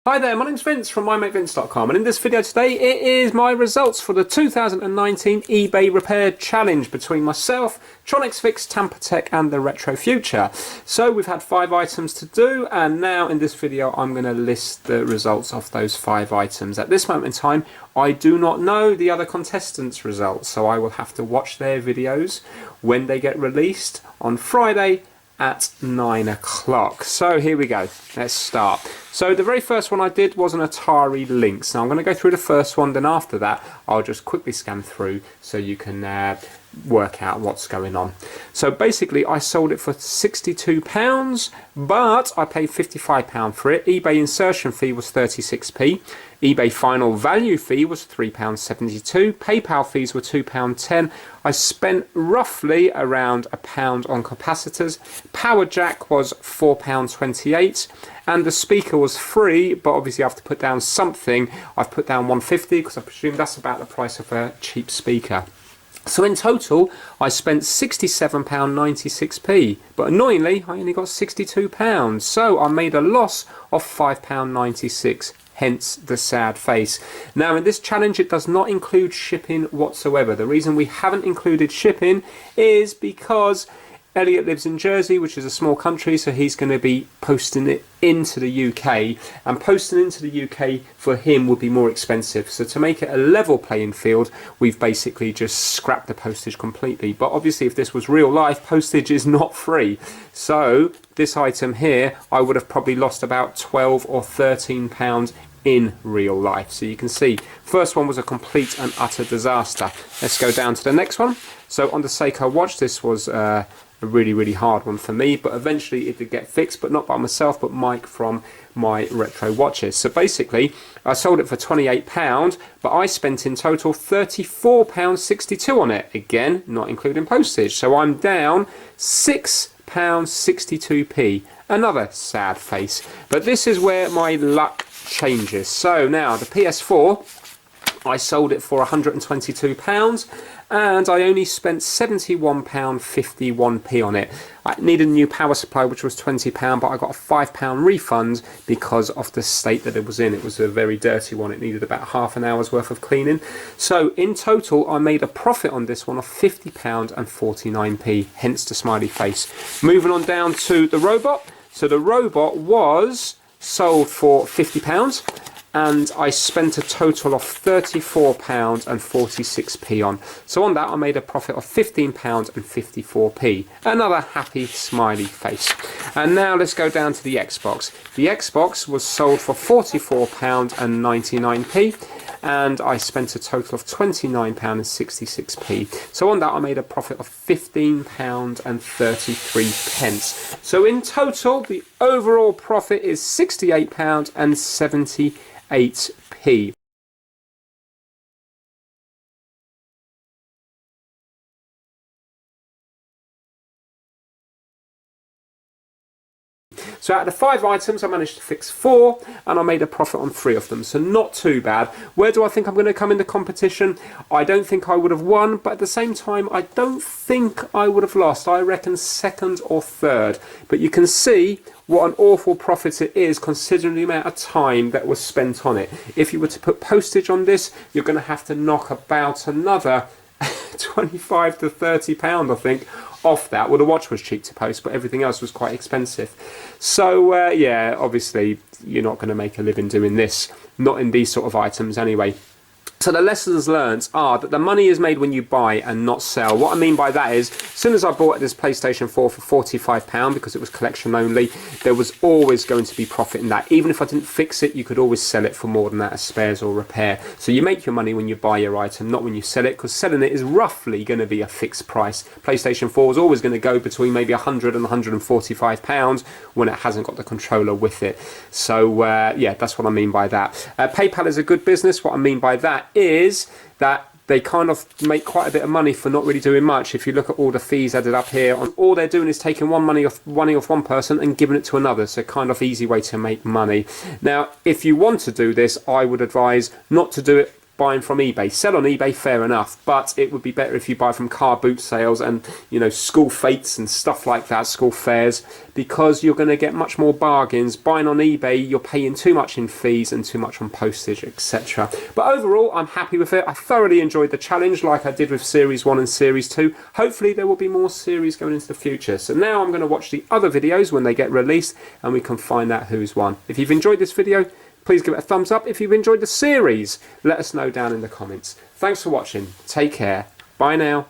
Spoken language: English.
Hi there, my name's Vince from mymatevince.com, and in this video today it is my results for the 2019 eBay Repair Challenge between myself, Tronics Fix, Tamper Tech and the Retro Future. So we've had 5 items to do, and now in this video I'm going to list the results of those 5 items. At this moment in time I do not know the other contestants' results, so I will have to watch their videos when they get released on Friday at 9 o'clock. So here we go, let's start. So the very first one I did was an Atari Lynx. Now I'm going to go through the first one, then after that I'll just quickly scan through so you can work out what's going on. So basically I sold it for £62, but I paid £55 for it. eBay insertion fee was 36p. eBay final value fee was £3.72. PayPal fees were £2.10. I spent roughly around £1 on capacitors. Power jack was £4.28. And the speaker was free, but obviously I have to put down something. I've put down £150 because I presume that's about the price of a cheap speaker. So in total, I spent £67.96p, but annoyingly, I only got £62. So I made a loss of £5.96, hence the sad face. Now in this challenge, it does not include shipping whatsoever. The reason we haven't included shipping is because Elliot lives in Jersey, which is a small country, so he's going to be posting it into the UK, and posting into the UK for him would be more expensive. So to make it a level playing field, we've basically just scrapped the postage completely. But obviously if this was real life, postage is not free. So this item here, I would have probably lost about £12 or £13 in real life. So you can see, first one was a complete and utter disaster. Let's go down to the next one. So on the Seiko Watch, this was a really hard one for me, but eventually it did get fixed, but not by myself, but Mike from my Retro Watches. So basically I sold it for £28, but I spent in total £34.62 on it, again not including postage. So I'm down £6.62p. Another sad face, but this is where my luck changes. So now the PS4, I sold it for £122, and I only spent £71.51p on it. I needed a new power supply, which was £20, but I got a £5 refund because of the state that it was in. It was a very dirty one. It needed about half an hour's worth of cleaning. So in total, I made a profit on this one of £50.49p, hence the smiley face. Moving on down to the robot. So the robot was sold for £50. and I spent a total of £34.46p on. So on that I made a profit of £15.54p. Another happy smiley face. And now let's go down to the Xbox. The Xbox was sold for £44.99p, and I spent a total of £29.66p. So on that I made a profit of £15.33. So in total the overall profit is £68.78p. So out of the 5 items I managed to fix 4, and I made a profit on 3 of them, so not too bad. Where do I think I'm going to come in the competition? I don't think I would have won, but at the same time I don't think I would have lost. I reckon 2nd or 3rd. But you can see what an awful profit it is considering the amount of time that was spent on it. If you were to put postage on this, you're going to have to knock about another £25 to £30, I think, off that. Well, the watch was cheap to post, but everything else was quite expensive. So yeah, obviously you're not going to make a living doing this, not in these sort of items anyway. So the lessons learned are that the money is made when you buy and not sell. What I mean by that is, as soon as I bought this PlayStation 4 for £45 because it was collection only, there was always going to be profit in that. Even if I didn't fix it, you could always sell it for more than that as spares or repair. So you make your money when you buy your item, not when you sell it, because selling it is roughly going to be a fixed price. PlayStation 4 is always going to go between maybe £100 and £145 when it hasn't got the controller with it. So yeah, that's what I mean by that. PayPal is a good business. What I mean by that is that they kind of make quite a bit of money for not really doing much. If you look at all the fees added up here, all they're doing is taking money off one person and giving it to another. So kind of easy way to make money. Now, if you want to do this, I would advise not to do it buying from eBay. Sell on eBay, fair enough, but it would be better if you buy from car boot sales and, you know, school fetes and stuff like that, school fairs, because you're going to get much more bargains. Buying on eBay, you're paying too much in fees and too much on postage, etc. But overall, I'm happy with it. I thoroughly enjoyed the challenge, like I did with Series 1 and Series 2. Hopefully there will be more series going into the future. So now I'm going to watch the other videos when they get released, and we can find out who's won. If you've enjoyed this video, please give it a thumbs up. If you've enjoyed the series, let us know down in the comments. Thanks for watching. Take care. Bye now.